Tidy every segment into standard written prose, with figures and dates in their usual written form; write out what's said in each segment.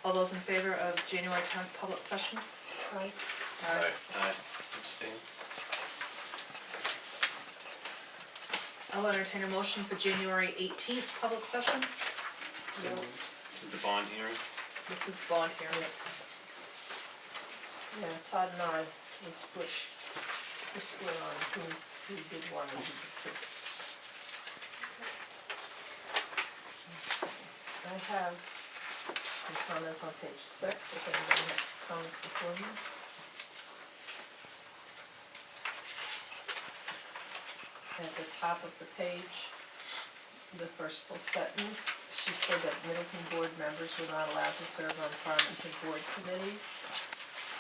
All those in favor of January 10th public session? Aye. Aye. Aye. Abstain. I'll entertain a motion for January 18th public session. This is the bond hearing. This is bond hearing. Yeah, Todd and I, we split on who did one and who did two. I have some comments on page 6, if anybody has comments before me. At the top of the page, the first full sentence, she said that Middleton board members were not allowed to serve on Farmington board committees.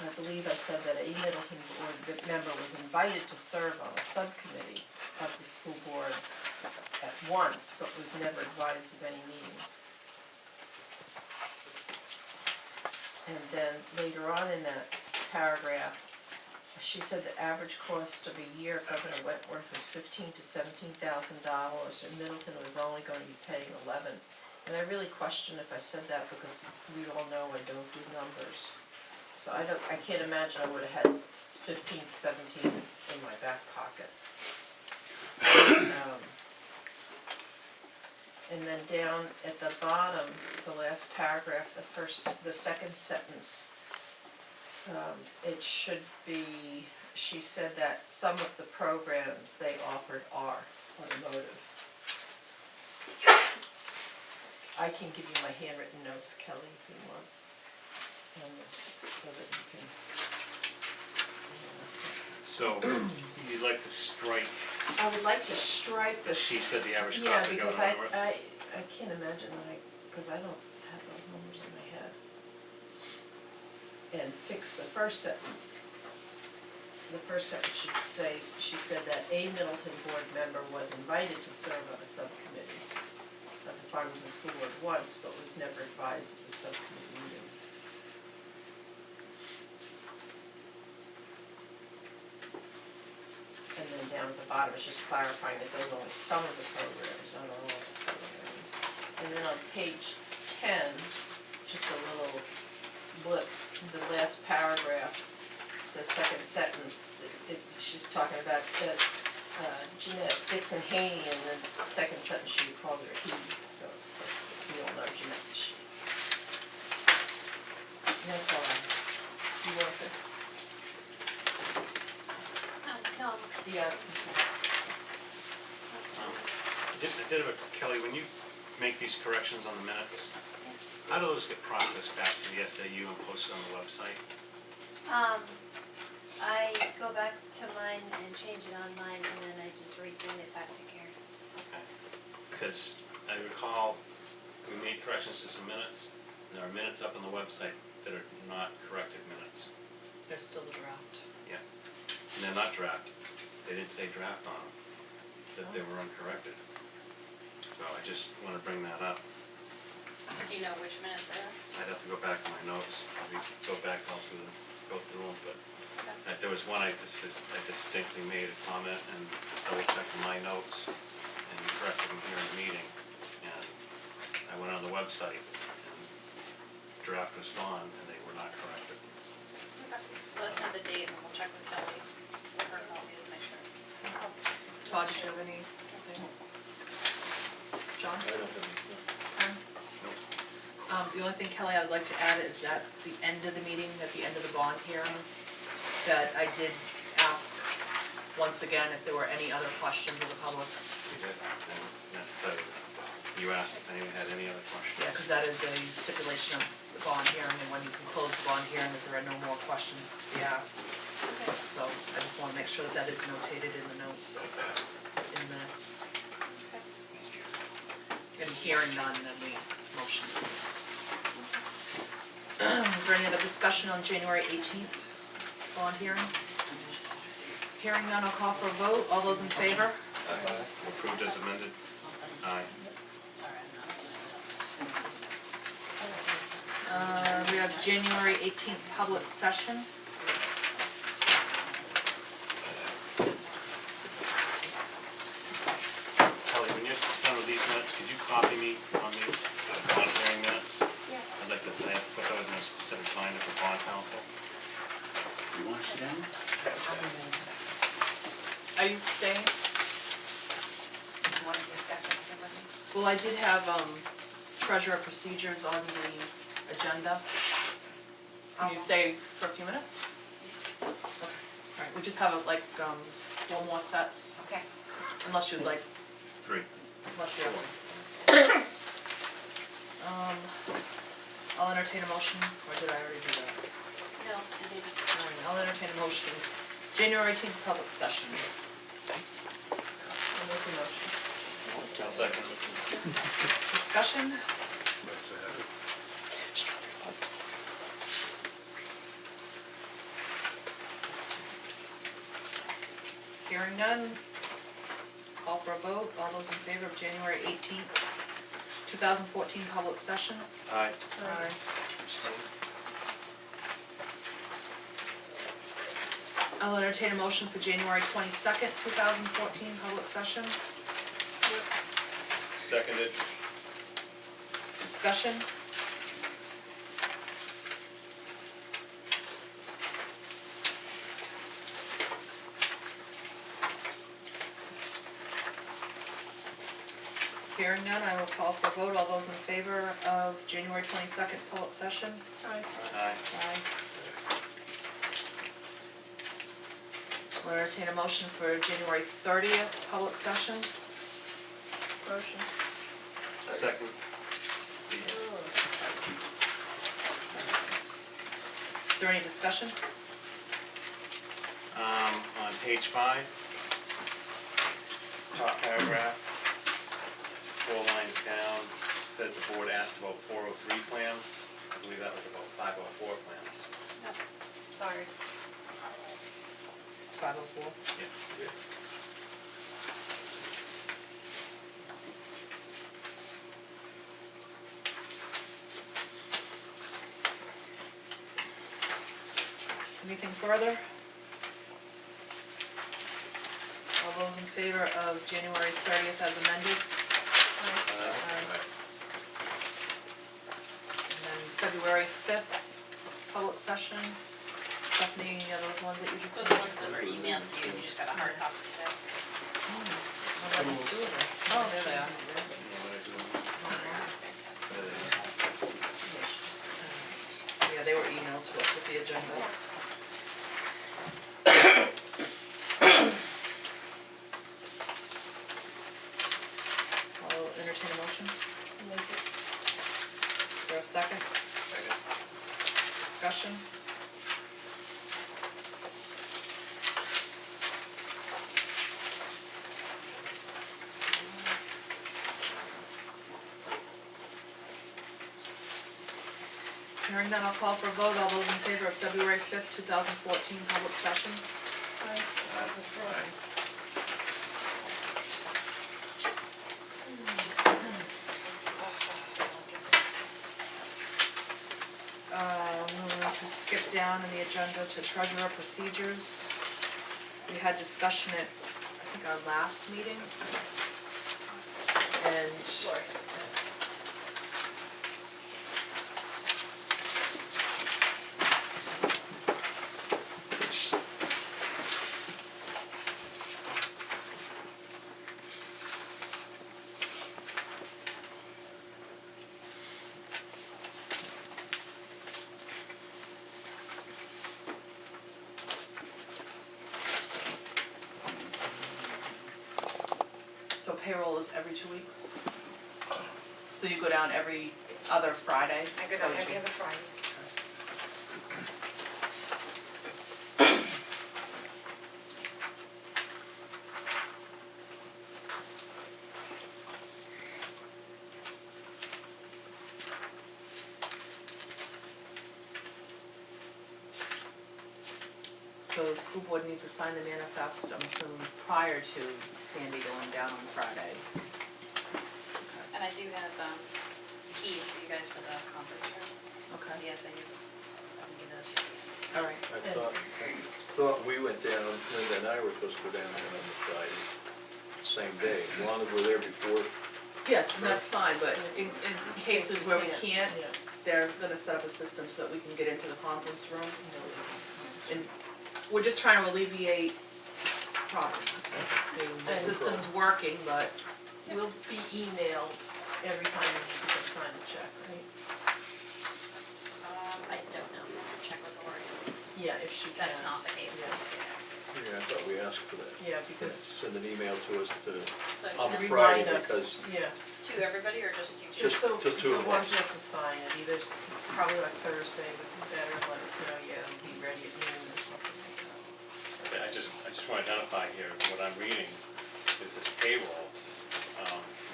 I believe I said that a Middleton board member was invited to serve on a subcommittee of the school board at once, but was never advised of any meetings. And then later on in that paragraph, she said the average cost of a year at Governor Wentworth was $15,000 to $17,000, and Middleton was only going to be paying $11,000. And I really question if I said that because we all know I don't do numbers. So I can't imagine I would have had 15 to 17 in my back pocket. And then down at the bottom, the last paragraph, the second sentence, it should be, she said that some of the programs they offered are automotive. I can give you my handwritten notes, Kelly, if you want, on this, so that you can. So, you'd like to strike, I would like to strike the. she said the average Yeah, cost of because Governor Wentworth? I can't imagine that because I don't have those numbers in my head. And fix the first sentence. The first sentence should say, she said that a Middleton board member was invited to serve on a subcommittee of the Farmington School Board once, but was never advised of the subcommittee meetings. And then down at the bottom, it's just clarifying that those are only some of the programs, not all of the programs. And then on page 10, just a little blip, the last paragraph, the second sentence, she's talking about Jeanette Dixon Haney, and then the second sentence she calls her he, so we all know Jeanette's a she. And that's all I have. You want this? No. Yeah. I did have a, Kelly, when you make these corrections on the minutes, how do those get processed back to the SAU and posted on the website? I go back to mine and change it on mine, and then I just resend it back to Karen. Okay. Because I recall we made corrections to some minutes, and there are minutes up on the website that are not corrected minutes. They're still the draft. Yeah. And they're not draft. They didn't say draft on them, that they were uncorrected. So I just want to bring that up. Do you know which minutes they are? So I'd have to go back to my notes, maybe go back also to go through them, but there was one I distinctly made a comment and double checked my notes and corrected them here in the meeting. And I went on the website and draft was gone and they were not corrected. Let us know the date and we'll check with Kelly. What her copy is, make sure. Todd, did you have any? John? I don't have Karen? The only thing, Kelly, I'd like to add is at the end of the meeting, at the end of the bond hearing, that I did ask once again if there were any other questions of the public. You did, so you asked if anyone had any other questions. Yeah, because that is a stipulation of the bond hearing, and when you can close the bond hearing, if there are no more questions to be asked. So I just want to make sure that that is notated in the notes, in minutes. And hearing none, then we motion. Is there any other discussion on January 18th bond hearing? Hearing none, I'll call for a vote. All those in favor? Approved as amended? Aye. We have January 18th public session. Kelly, when you're done with these minutes, could you copy me on these bond hearing minutes? Yeah. I'd like to put those agenda? Are you staying? Do you want to discuss it with somebody? Well, I did have treasurer procedures on the agenda. Can you stay for a few minutes? Okay. All right, we just have like 4 more sets, Okay. unless you'd like, 3. unless you have one. I'll entertain a motion, or did I already do that? No, I didn't. All right, I'll entertain a motion. January 18th, public session. I'll make a motion. I'll second. Discussion? Hearing none. Call for a vote. All those in favor of January 18th, 2014 public session? Aye. Aye. I'll entertain a motion for January 22nd, 2014 public session. Seconded. Discussion? Hearing none, I will call for a vote. All those in favor of January 22nd public session? Aye. Aye. Aye. I'll entertain a motion for January 30th public session. Motion. Second. Is there any discussion? On page 5, top paragraph, 4 lines down, says the board asked about 403 plans. I believe that was about 504 plans. No, sorry. 504. Yeah. Anything further? All those in favor of January 30th as amended? Aye. And then February 5th, public session. Stephanie, are those ones that you just? Those are the ones that were emailed to you, you just got a hard copy today. What about these 2 of them? Oh, there they are. Yeah, they were emailed to us with the agenda. I'll entertain a motion. Make it. Is there a second? Discussion? Hearing none, I'll call for a vote. All those in favor of February 5th, 2014 public session? Aye. I'm going to skip down in the agenda to treasurer procedures. We had discussion at, I think, our last meeting. And so payroll is every 2 weeks? So you go down every other Friday? I go down every other Friday. So the school board needs to sign the manifest, I'm assuming, prior to Sandy going down on Friday. And I do have keys for you guys for the conference room. Okay, Yes, I do. I can give those to you. all right. I thought we went down, Linda and I were supposed to go down there on the Friday, same day, as long as we're there before. Yes, and that's fine, but in cases where we can't, Yeah. they're gonna set up a system so that we can get into the conference room. And we're just trying to alleviate problems. I mean, the And- system's working, but We'll be emailed every time you go sign a check, right? I don't know, check with Lori. Yeah, if she can. That's not the case. Yeah. Yeah, I thought we asked for that. Yeah, because, Send an email to us to, So on email Friday, remind us, because yeah, to everybody or just you two? Just two the of ones us. you have to sign it, either, probably like Thursday would be better, let us know, yeah, it'll be ready at noon or something like that. Okay, I just want to identify here, what I'm reading is this payroll,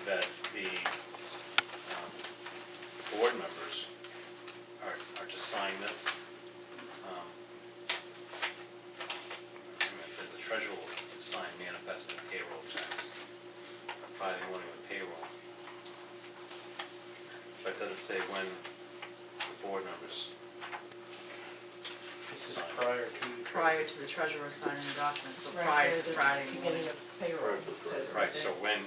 that the board members are to sign this. It says the treasurer will sign manifest and payroll checks Friday morning with payroll. But it doesn't say when the board members This is sign. prior to. prior to the treasurer signing the documents, so Right prior there, to the Friday Beginning morning. of payroll, Prior to it says it right Right, there. so when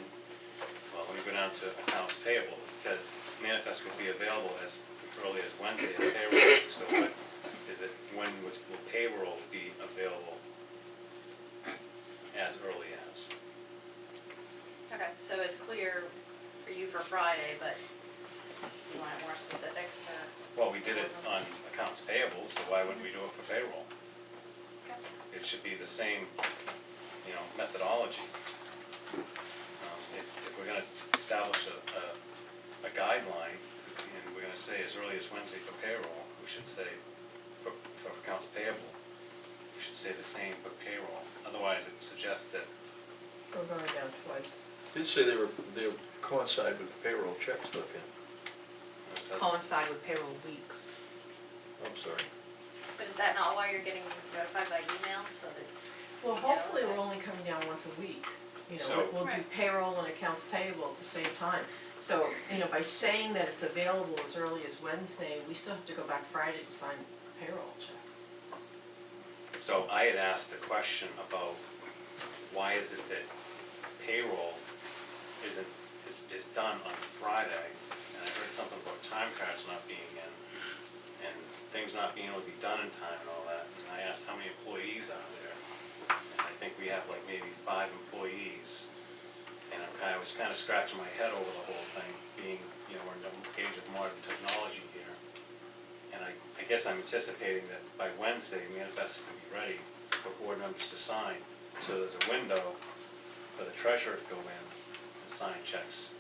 we go down to accounts payable, it says manifest will be available as early as Wednesday at payroll. So what is it, when will payroll be available as early as? Okay, so it's clear for you for Friday, but you want it more specific? Well, we did it on accounts payable, so why wouldn't we do it for payroll? Okay. It should be the same, methodology. If we're gonna establish a guideline, and we're gonna say as early as Wednesday for payroll, we should say, for accounts payable, we should say the same for payroll. Otherwise, it suggests that, We're going down twice. did say they coincide with the payroll checks, though, Ken. Coincide with payroll weeks. I'm sorry. But is that not why you're getting notified by email, so that? Well, hopefully, we're only coming down once a week. You know, So- we'll do Right. payroll and accounts payable at the same time. So, by saying that it's available as early as Wednesday, we still have to go back Friday to sign payroll checks. so I had asked a question about why is it that payroll is done on Friday? And I heard something about time cards not being in, and things not being able to be done in time and all that. And I asked how many employees are there, and I think we have like maybe 5 employees. And I was kind of scratching my head over the whole thing, being, we're in the age of modern technology here. And I guess I'm anticipating that by Wednesday, manifests can be ready for board members to sign. So there's a window for the treasurer to go in and sign checks.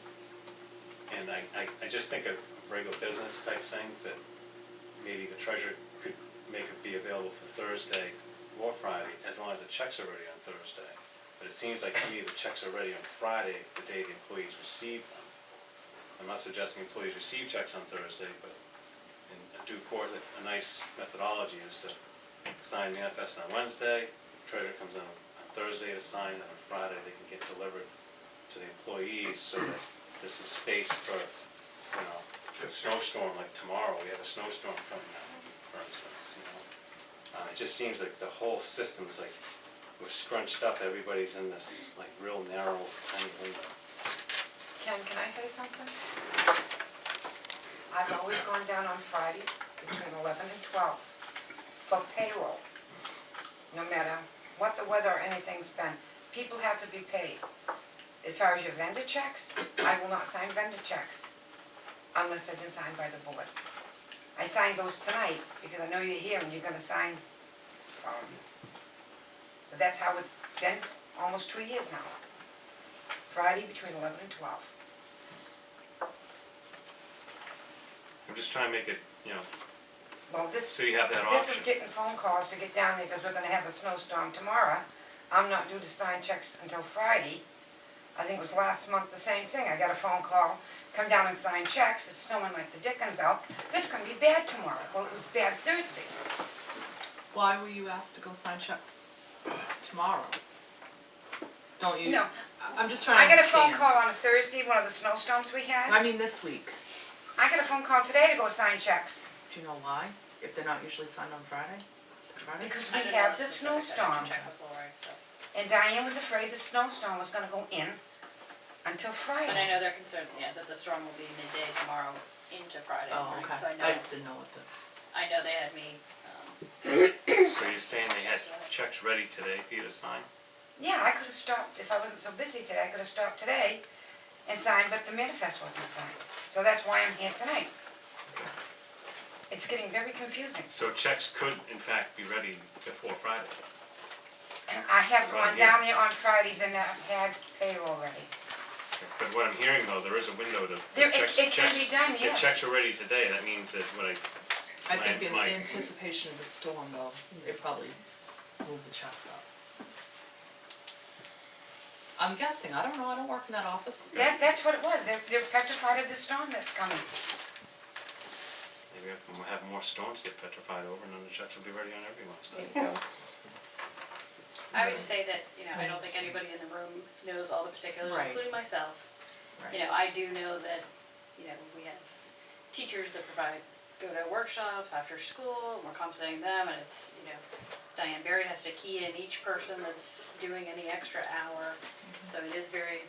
And I just think a regular business type thing, that maybe the treasurer could make it be available for Thursday or Friday, as long as the checks are ready on Thursday. But it seems like to me the checks are ready on Friday, the day the employees receive them. I'm not suggesting employees receive checks on Thursday, but in due course, a nice methodology is to sign manifest on Wednesday, treasurer comes in on Thursday to sign, and on Friday they can get delivered to the employees, so that there's some space for, a snowstorm, like tomorrow, we have a snowstorm coming out, for instance, It just seems like the whole system's like, we're scrunched up, everybody's in this like real narrow tiny window. Ken, can I say something? I've always gone down on Fridays between 11 and 12 for payroll. No matter what the weather or anything's been, people have to be paid. As far as your vendor checks, I will not sign vendor checks unless they've been signed by the board. I signed those tonight because I know you're here and you're gonna sign, but that's how it's been almost 2 years now. Friday between 11 and 12. I'm just trying to make it, Well, so you have that this is option. getting phone calls to get down there because we're gonna have a snowstorm tomorrow. I'm not due to sign checks until Friday. I think it was last month, the same thing. I got a phone call, come down and sign checks. It's snowing like the dickens out. It's gonna be bad tomorrow. Well, it was bad Thursday. Why were you asked to go sign checks tomorrow? Don't you? No. I'm just trying I to got a phone understand. call on a Thursday, one of the snowstorms we had. I mean this week. I got a phone call today to go sign checks Do you know why? If they're not usually signed on Friday? because I we didn't know have the specifics. I snowstorm. didn't check with Lori, so. And Diane was afraid the snowstorm was gonna go in until Friday. But I know they're concerned, that the storm will be midday tomorrow into Friday Oh, morning, okay. so I just didn't know what the. I know they had me, So you're saying they had checks ready today for you to sign? Yeah, I could've stopped, if I wasn't so busy today, I could've stopped today and signed, but the manifest wasn't signed. So that's why I'm here tonight. It's getting very confusing. So checks could in fact be ready before Friday? I have Right gone here. down there on Fridays and I've had payroll ready. But what I'm hearing though, there is a window to. There, checks- it can be checks- done, If yes. checks are ready today, that means that what I think in my- anticipation of the storm though, they probably moved the checks up. I'm guessing, I don't know, I don't work in that office. That's what it was, they're petrified of the storm that's coming. maybe we'll have more storms get petrified over and then the checks will be ready on everyone's. There you go. I would just say that, I don't think anybody in the room knows all the particulars, Right. including myself. Right. I do know that, we have teachers that go to workshops after school, and we're compensating them, and it's, Diane Berry has to key in each person that's doing any extra hour. So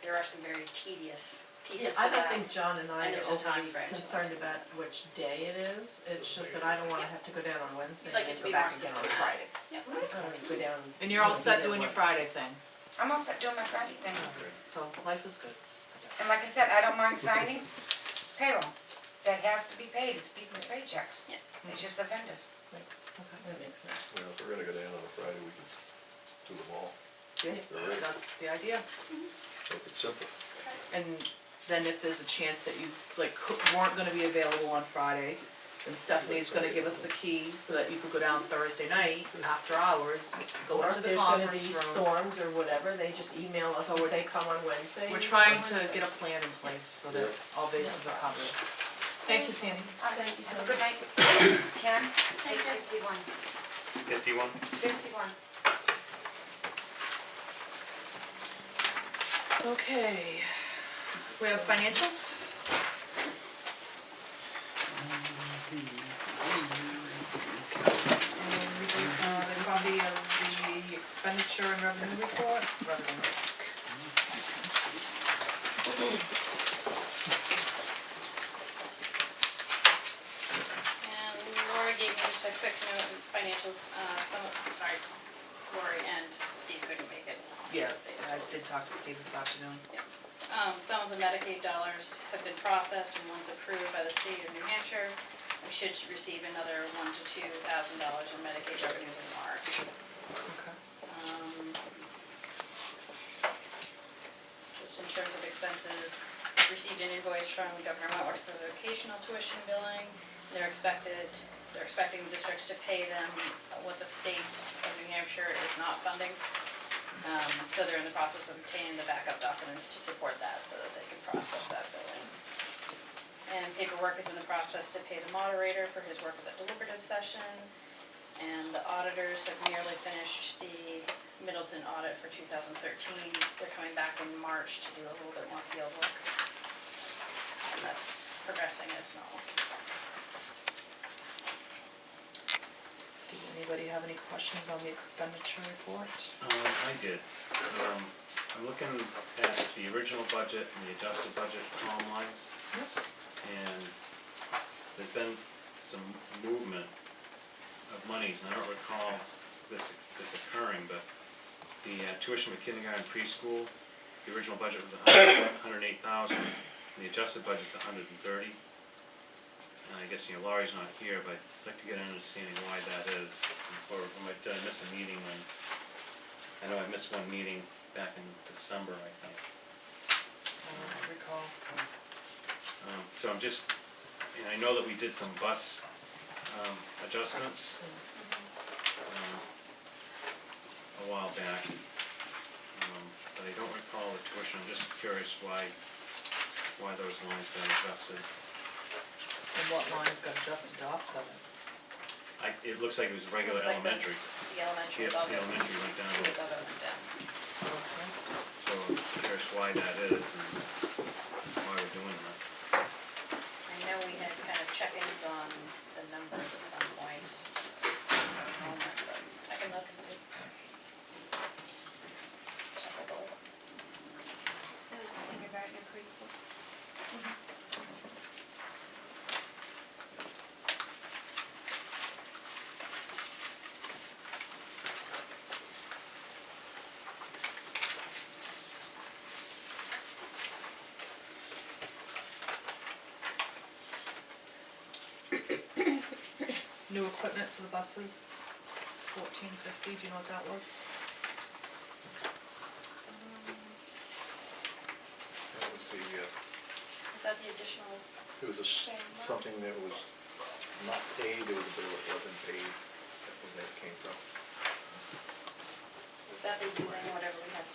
there are some very tedious pieces to I that. don't think John and I And are there's a time overly frame. concerned about which day it is. It's just that I don't wanna have to go down on Wednesday You'd like and it to go be back more again on systematic. Friday. Yep. I don't wanna go down. And you're all be set there doing your once. Friday thing, I'm all set doing my Friday thing. so life is good. And like I said, I don't mind signing payroll. That has to be paid, it's people's paychecks. Yeah. It's just the vendors. That makes sense. Well, if we're gonna go down on a Friday, we can do them all. Yeah, They're ready. that's the idea. Make it simple. And then if there's a chance that you weren't gonna be available on Friday, then Stephanie's gonna give us the key so that you could go down Thursday night after hours, go Or into if the there's gonna be conference room. storms or whatever, they just email us So and we're- say, come on Wednesday. We're trying on to Wednesday. get a plan in place so that Yeah. all bases are covered. Thank you, Sandy. Thank you so Have a much. good night. Ken? Thank you. 51. 51? 51. Okay, we have financials? A copy of the expenditure and revenue report. And Lori gave me just a quick note in financials, Lori and Steve couldn't make it. Yeah, I did talk to Steve this afternoon. Some of the Medicaid dollars have been processed and one's approved by the state of New Hampshire. We should receive another $1,000 to $2,000 in Medicaid revenues in March. Okay. Just in terms of expenses, received an invoice from Governor Wentworth for the vocational tuition billing. They're expecting the districts to pay them what the state of New Hampshire is not funding. So they're in the process of obtaining the backup documents to support that so that they can process that billing. And paperwork is in the process to pay the moderator for his work at the deliberative session. And the auditors have nearly finished the Middleton audit for 2013. They're coming back in March to do a little bit more field work. And that's progressing as normal. Did anybody have any questions on the expenditure report? I did. I'm looking at the original budget and the adjusted budget column lines. And there's been some movement of monies, and I don't recall this occurring, but the tuition for kindergarten preschool, the original budget was $108,000, and the adjusted budget's $130,000. And I guess, Laurie's not here, but I'd like to get an understanding why that is. Or did I miss a meeting when, I know I missed one meeting back in December, I think. I recall. So I'm just, I know that we did some bus adjustments a while back, but I don't recall the tuition. I'm just curious why those lines got adjusted. And what lines got adjusted to offset it? It looks like it was regular Looks like the- elementary. The elementary The above it. elementary went down. The above it went down. Okay. So I'm curious why that is and why we're doing that. I know we had kind of check-ins on the numbers at some point. But I can look and see. Check it over. That was kindergarten and preschool. New equipment for the buses, $14.50, do you know what that was? That was the, Is that the additional, it was something that was not paid, it was a bill that wasn't paid, that's where that came from. was that the using whatever we had?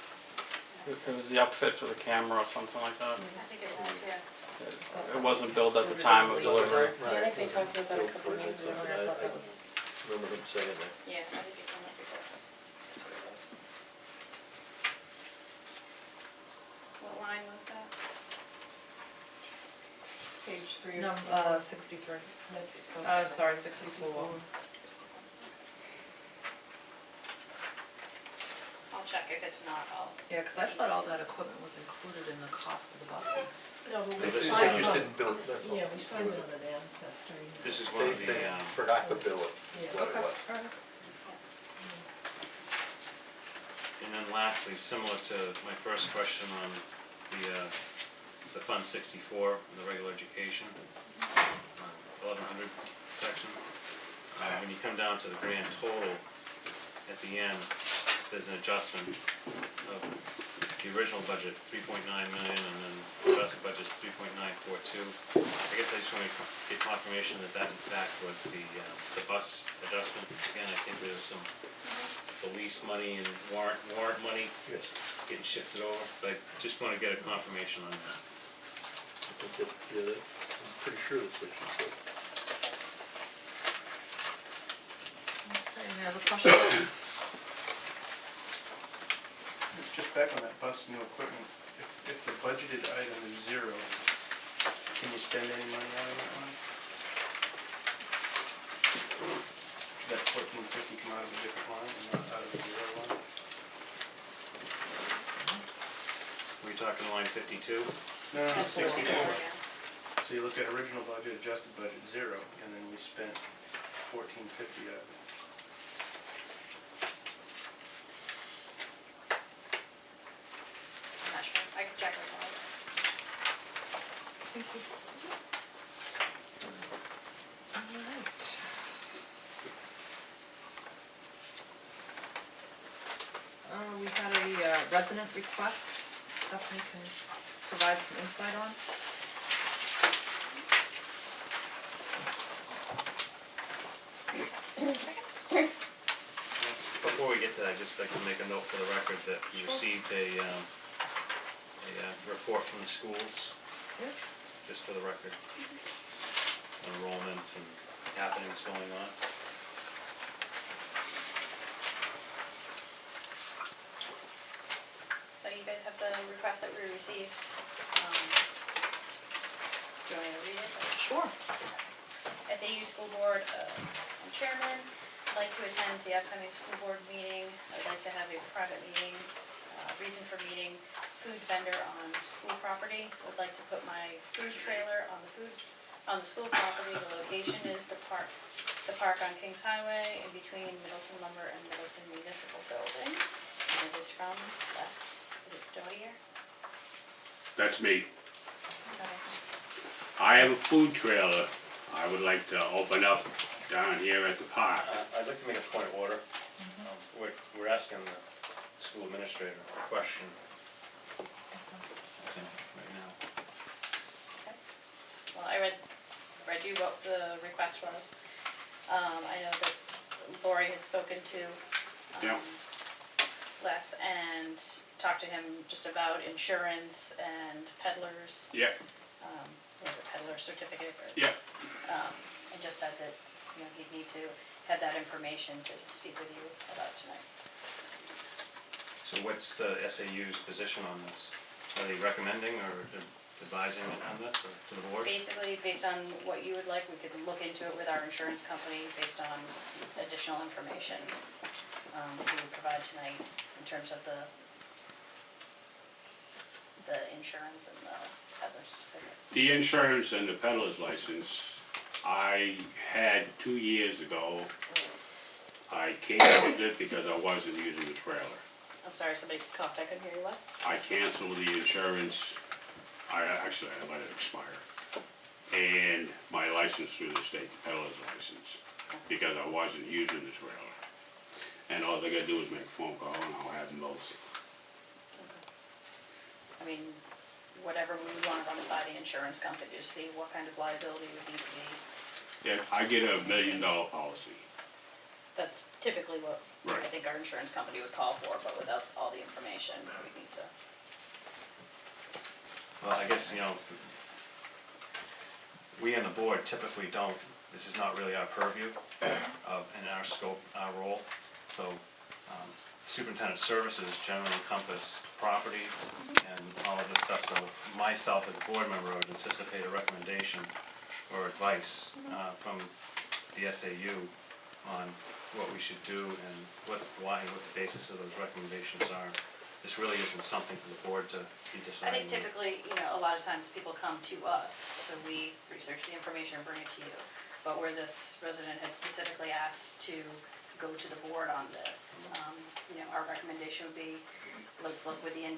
It was the upfit for the camera or something like that. I think it was, yeah. It wasn't billed at the time of delivery. Yeah, I think they talked about that a Bill couple of for it, meetings ago, and I something. thought that was, Remember them saying that. Yeah, I think it came up before. That's what it was. What line was that? Page 3 no, of 63. that's- Sorry, 64. 64. I'll check, if it's not, I'll. Yeah, because I thought all that equipment was included in the cost of the buses. No, but They we just signed they just it. didn't bill, that's all. Yeah, we signed it on the manifest, or you- This is one of the, They forgot to bill it, Yeah. what it was. All right. and then lastly, similar to my first question on the Fund 64, the regular education, 1100 section. When you come down to the grand total, at the end, there's an adjustment of the original budget, 3.9 million, and then the adjusted budget's 3.942. I guess I just want to get confirmation that that in fact was the bus adjustment. Again, I think there's some police money and warrant money Yes, getting shifted over, but I just want to get a confirmation on that. I think that, yeah, I'm pretty sure that's what she said. Okay, any other questions? Just back on that bus new equipment, if the budgeted item is 0, can you spend any money out of that one? That 1450 come out of a different line and not out of the 0 line? Were you talking line 52? No, 64. Yeah. So you look at original budget, adjusted budget 0, and then we spent 1450 out of it. I'm not sure, I can check with Bob. Thank you. All right. We had a resident request, Stephanie can provide some insight on. Before we get to that, I'd just like to make a note for the record that we received a report from the schools, Yeah. just for the record. Enrollments and happenings going on. So you guys have the request that we received. Do you want me to read it? Sure. SAU School Board, I'm chairman. I'd like to attend the upcoming school board meeting. I'd like to have a private meeting. Reason for meeting, food vendor on school property. Would like to put my food trailer on the school property. The location is the park on Kings Highway in between Middleton Lumber and Middleton Municipal Building. And it is from Les, is it Dotier? That's me. Okay. I have a food trailer I would like to open up down here at the park. I'd like to make a point of order. We're asking the school administrator a question right now. Okay. Well, I read you what the request was. I know that Lori had spoken to Yeah. Les and talked to him just about insurance and peddlers, Yeah, was it peddler certificate or? yeah. And just said that, you know, he'd need to have that information to speak with you about tonight. So what's the SAU's position on this? Are they recommending or advising on this or to the board? Basically, based on what you would like, we could look into it with our insurance company based on additional information that you would provide tonight in terms of the insurance and the peddler's certificate. The insurance and the peddler's license, I had 2 years ago. I canceled it because I wasn't using the trailer. I'm sorry, somebody coughed, I couldn't hear you, what? I canceled the insurance, I let it expire. And my license through the state, the peddler's license. because I wasn't using the trailer. And all they gotta do is make a phone call and I'll have them both. I mean, whatever we would wanna run it by the insurance company to see what kind of liability would need to be. Yeah, I get a $1 million policy. That's typically what I Right. think our insurance company would call for, but without all the information, we need to. Well, I guess, we on the board typically don't, this is not really our purview in our scope, our role. So superintendent services generally encompass property and all of this stuff. So myself as a board member, I would anticipate a recommendation or advice from the SAU on what we should do and what the basis of those recommendations are. This really isn't something for the board to be I deciding. think typically, a lot of times people come to us, so we research the information and bring it to you. But where this resident had specifically asked to go to the board on this, our recommendation would be, let's look with the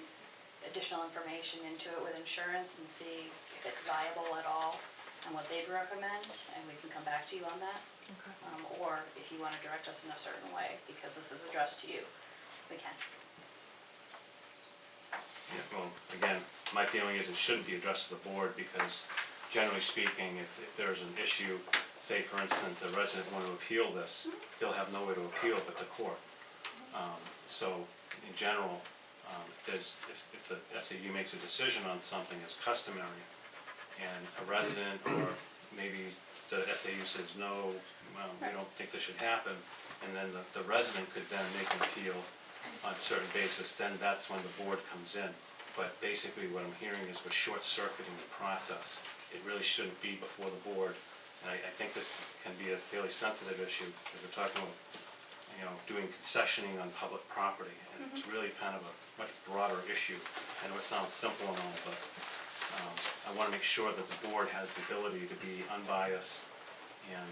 additional information into it with insurance and see if it's viable at all and what they'd recommend, and we can come back to you on that. Or if you wanna direct us in a certain way, because this is addressed to you, we can. Yeah, well, again, my feeling is it shouldn't be addressed to the board because generally speaking, if there's an issue, say for instance, a resident wanted to appeal this, they'll have nowhere to appeal but the court. So in general, if the SAU makes a decision on something as customary and a resident or maybe the SAU says no, well, we don't think this should happen, and then the resident could then make an appeal on a certain basis, then that's when the board comes in. But basically what I'm hearing is we're short-circuiting the process. It really shouldn't be before the board. And I think this can be a fairly sensitive issue, because we're talking about, doing concessioning on public property. And it's really kind of a much broader issue. I know it sounds simple and all, but I want to make sure that the board has the ability to be unbiased and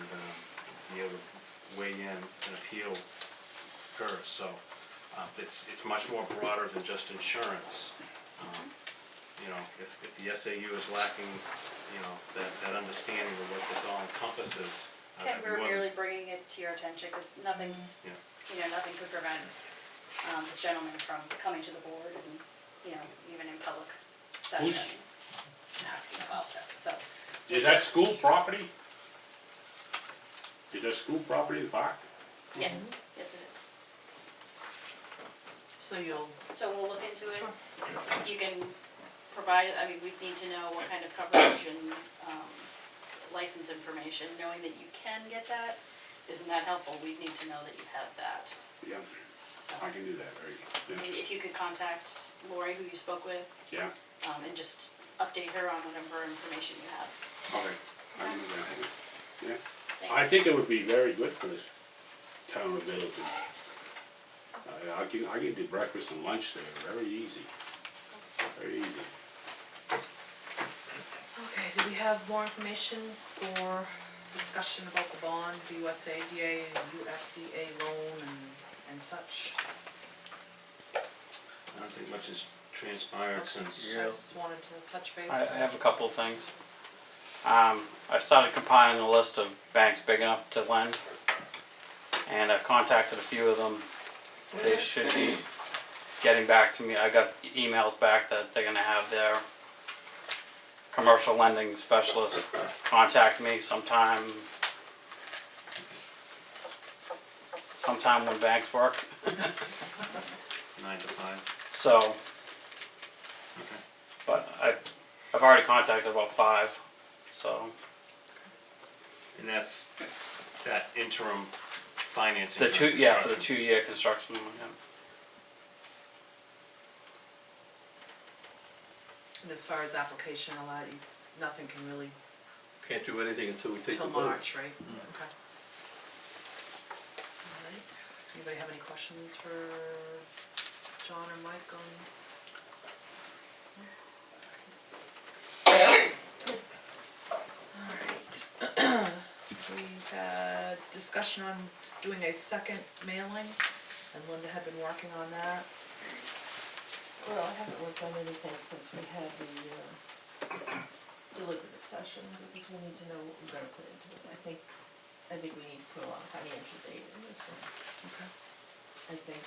be able to weigh in and appeal occurs. So it's much more broader than just insurance. If the SAU is lacking, that understanding of what this all encompasses. Okay, we're merely bringing it to your attention, because nothing's, nothing could prevent this gentleman from coming to the board and, even in public session, and asking about this, so. Is that school property? Is that school property, the park? Yeah, yes it is. So you'll, So we'll look into it. Sure. You can provide, we need to know what kind of coverage and license information. Knowing that you can get that, isn't that helpful? We need to know that you have that, Yeah, so. I can do that, very good. Maybe if you could contact Lori, who you spoke with, Yeah, and just update her on whatever information you have. okay, I can do that, yeah. Thanks. I think it would be very good for this town of Middleton. I can do breakfast and lunch there, very easy, very easy. okay, do we have more information for discussion about the bond, the USADA and USDA loan and such? I don't think much has transpired since. I just wanted to touch base. I have a couple of things. I've started compiling a list of banks big enough to lend, and I've contacted a few of them. They should be getting back to me. I got emails back that they're gonna have their commercial lending specialist contact me sometime when banks work. 9 to 5. So, Okay. but I've already contacted about 5, so. And that's that interim financing. The for 2 construction. year construction one, yeah. And as far as application, all that, nothing can really, Can't do anything until we take the till vote. March, right? Okay. All right, anybody have any questions for John or Mike on? Alright. We've had discussion on doing a second mailing, and Linda had been working on that. Well, I haven't worked on anything since we had the deliberative session, because we need to know what we're gonna put into it. I think I think we need to put a lot of financial data in this one. Okay. I think,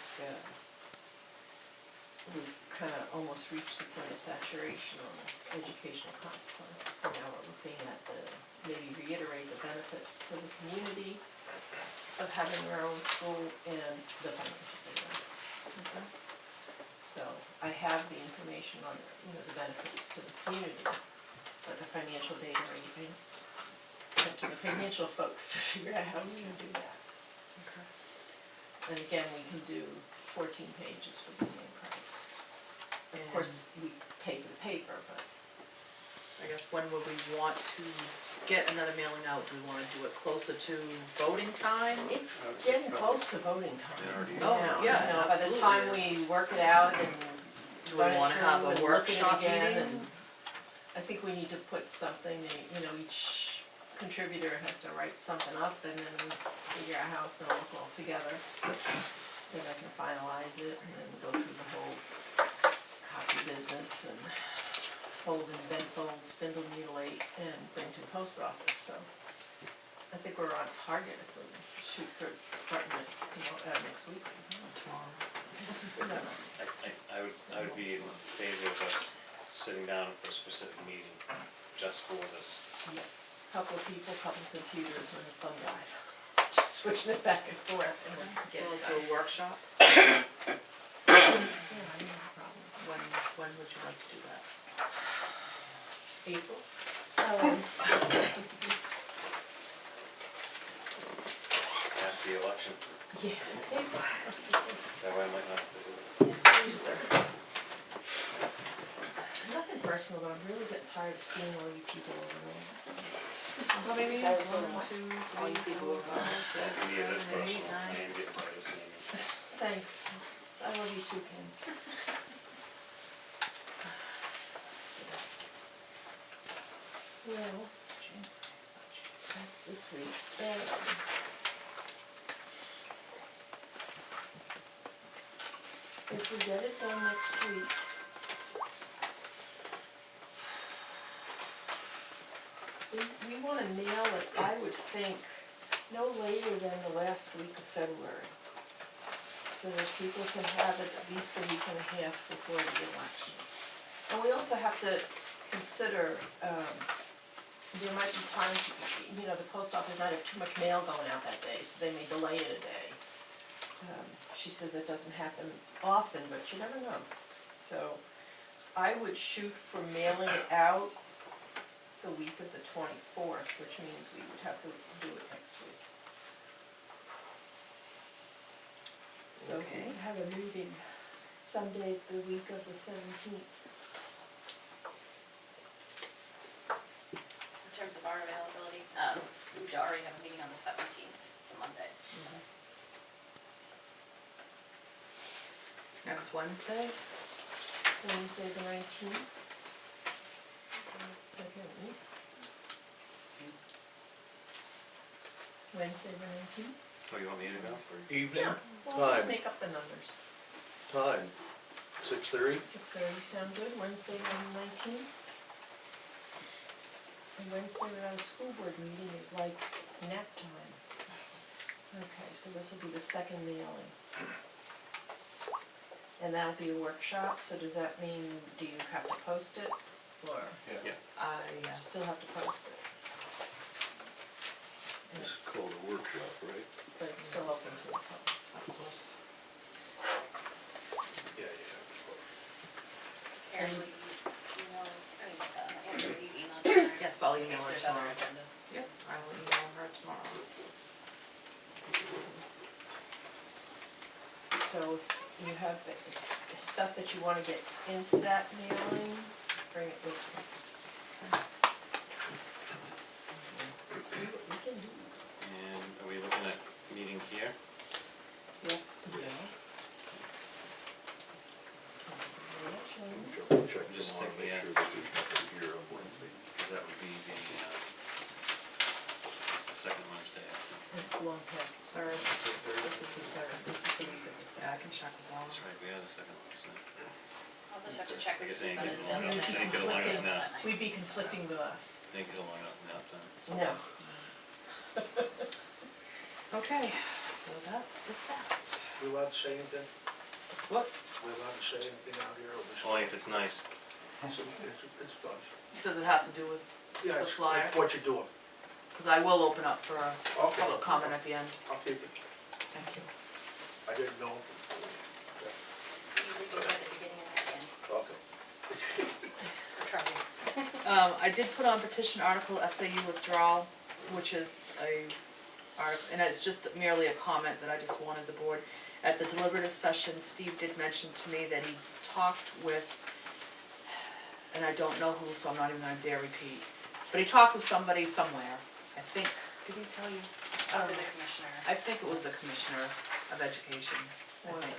we've kinda almost reached the point of saturation on educational consequences, so now we're looking at maybe reiterate the benefits to the community of having their own school and the financial data. Okay. So I have the information on, the benefits to the community, but the financial data, up to the financial folks to figure out how we can do that. Okay. And again, we can do 14 pages for the same price. Of And- course, we pay for the paper, but I guess when would we want to get another mailing out? Do we wanna do it closer to voting time? it's getting close to voting time. It already is. Oh, now, yeah, By the absolutely time is. we work it out and Do we run it wanna have through a and look at it workshop again, meeting? and I think we need to put something, each contributor has to write something up and then figure out how it's gonna look all together. Then I can finalize it and then go through the whole copy business and fold and bend fold, spindle, mutilate, and bring to the post office, so. I think we're on target if we shoot for starting it tomorrow, next week sometime. Tomorrow. I would be in favor of us sitting down for a specific meeting just for this. Yeah. Couple of people, couple of computers, and a thumb drive. Just switching it back and forth and then So get it let's done. do a workshop. Yeah, I don't have a problem. When would you like to do that? April? After the election, Yeah, April. that way I might not have to do it. Easter. Nothing personal, but I'm really getting tired of seeing all you people over there. How many meetings? That was One, a lot. two, All you three, people four, over five, there. six, For me, it is seven, eight, personal. I nine. am getting tired of seeing it. Thanks. I love you too, Ken. Well, that's this week. If we get it done next week, we wanna nail it, I would think, no later than the last week of February. So that people can have it at least a week and a half before the election. And we also have to consider, there might be times, the post office might have too much mail going out that day, so they may delay it a day. She says it doesn't happen often, but you never know. So I would shoot for mailing it out the week of the 24th, which means we would have to do it next week. So if we have a meeting someday the week of the 17th. In terms of our availability, we already have a meeting on the 17th, the Monday. Next Wednesday? Wednesday the 19th. Second week. Wednesday the 19th? Oh, you want me to go? Evening, Yeah, we'll just Time. make up the numbers. time, 6:30? 6:30 sound good, Wednesday the 19th? And Wednesday without a school board meeting is like nap time. Okay, so this will be the second mailing. And that'll be a workshop, so does that mean, do you have to post it, or Yeah. you still have to post it? And It's it's, called a workshop, right? but it's still open to the public. Of course. Yeah. Karen, will you email, Andrew, will you email Karen? Yes, I'll In email case her there's other tomorrow. agenda. Yep, I will email her tomorrow. So you have the stuff that you wanna get into that mailing, bring it with you. See what we can do. And are we looking at meeting here? Yes. Yeah. Check Just tomorrow, think, make yeah. sure that there's nothing here on Wednesday. That would be the second Wednesday, I think. It's long past the Third, Is it third? this is the second, this is the week of the second, I can check with Laura. That's right, we are the second Wednesday. I'll just have to check I with guess Steve they on ain't his getting along, availability. they ain't getting along Conflicting. enough now. We'd be conflicting with us. They ain't getting along enough now, then. No. Okay, so that is that. We allowed to say anything? What? We allowed to say anything out here? Or we should- Only if it's nice. It's done. Does it have to do with, Yeah, The it's flyer? what you're doing. because I will open up for a Okay. public comment at the end. I'll keep it. Thank you. I didn't know. Usually do it at the beginning and at the end, Okay. or trying. I did put on petition article SAU withdrawal, which is and it's just merely a comment that I just wanted the board. At the deliberative session, Steve did mention to me that he talked with, and I don't know who, so I'm not even gonna dare repeat, but he talked with somebody somewhere, I think, did he tell you? Probably the commissioner. I think it was the Commissioner of Education, I think.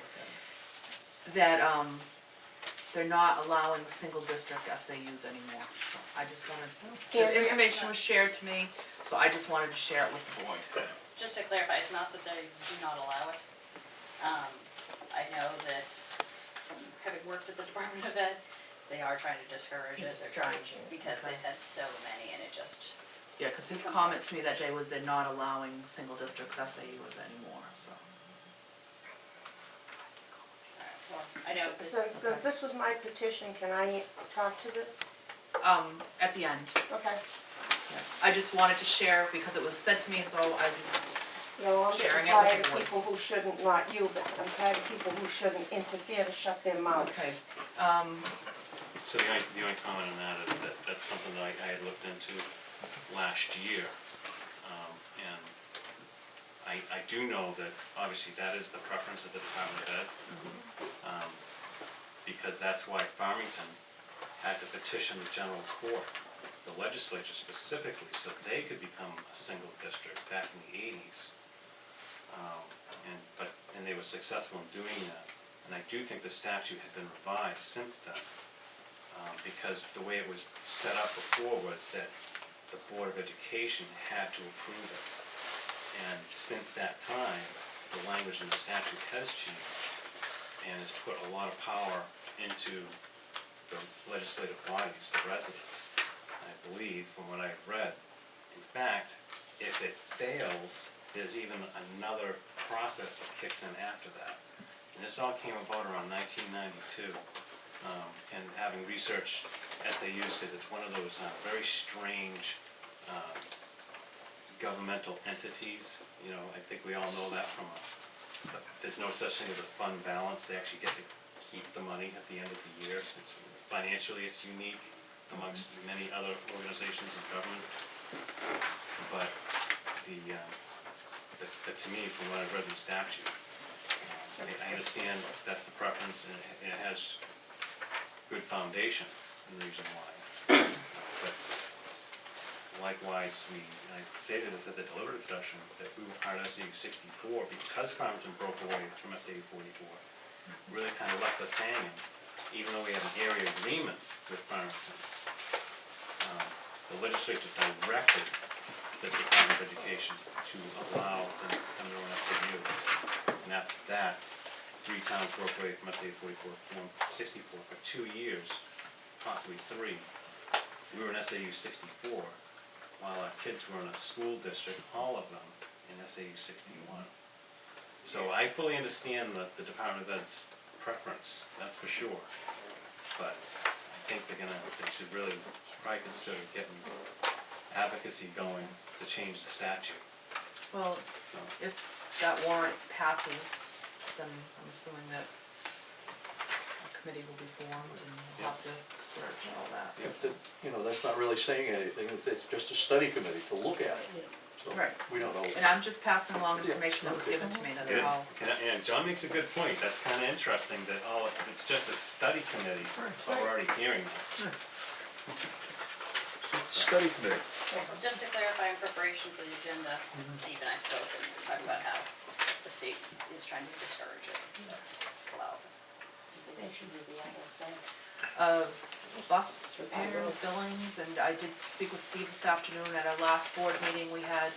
That, they're not allowing single district SAUs anymore. So I just wanted, the information was shared to me, so I just wanted to share it with the board. Just to clarify, it's not that they do not allow it. I know that from having worked at the Department of Ed, they are trying to discourage it. They're trying, because they've had so many and it just, Yeah, because his comment to me that day was they're not allowing single districts SAUs anymore, so. well, I know. that- Since this was my petition, can I talk to this? At the end, Okay. yeah. I just wanted to share because it was said to me, so I was, Yeah, well, I'm Sharing getting it with tired the of board. people who shouldn't, not you, but I'm tired of people who shouldn't interfere to shut their mouths. okay. So the only comment on that is that that's something that I had looked into last year. And I do know that obviously that is the preference of the Department of Ed. Because that's why Farmington had to petition the general court, the legislature specifically, so they could become a single district back in the 80s. And they were successful in doing that. And I do think the statute had been revised since then. Because the way it was set up before was that the Board of Education had to approve it. And since that time, the language in the statute has changed and has put a lot of power into the legislative bodies, the residents. I believe, from what I've read, in fact, if it fails, there's even another process that kicks in after that. And this all came about around 1992. And having researched SAUs, because it's one of those very strange governmental entities. You know, I think we all know that from there's no such thing as a fund balance. They actually get to keep the money at the end of the year. Financially, it's unique amongst many other organizations in government. But to me, from what I've read in the statute, I understand that's the preference, and it has good foundation and reason why. But likewise, I stated this at the deliberative session, that we were part of SAU 64 because Farmington broke away from SAU 44. Really kind of left us hanging, even though we have an area agreement with Farmington. The legislature directed the Department of Education to allow them to come to an SAU. And after that, 3 towns broke away from SAU 44, formed 64 for 2 years, possibly 3. We were in SAU 64, while our kids were in a school district, all of them, in SAU 61. So I fully understand the Department of Ed's preference, that's for sure. But I think they should really probably consider getting advocacy going to change the statute. Well, So, if that warrant passes, then I'm assuming that a committee will be formed and we'll have to search and all that. If the, that's not really saying anything, it's just a study committee to look at it. So Right. we don't know. And I'm just passing along information that was given to me, that's Good. all. And John makes a good point, that's kind of interesting, that it's just a study committee, but we're already hearing this. Study committee. Well, just to clarify, in preparation for the agenda, Steve and I spoke and talked about how the state is trying to discourage it. Allow it. Bus repairs, billings, and I did speak with Steve this afternoon at our last board meeting. We had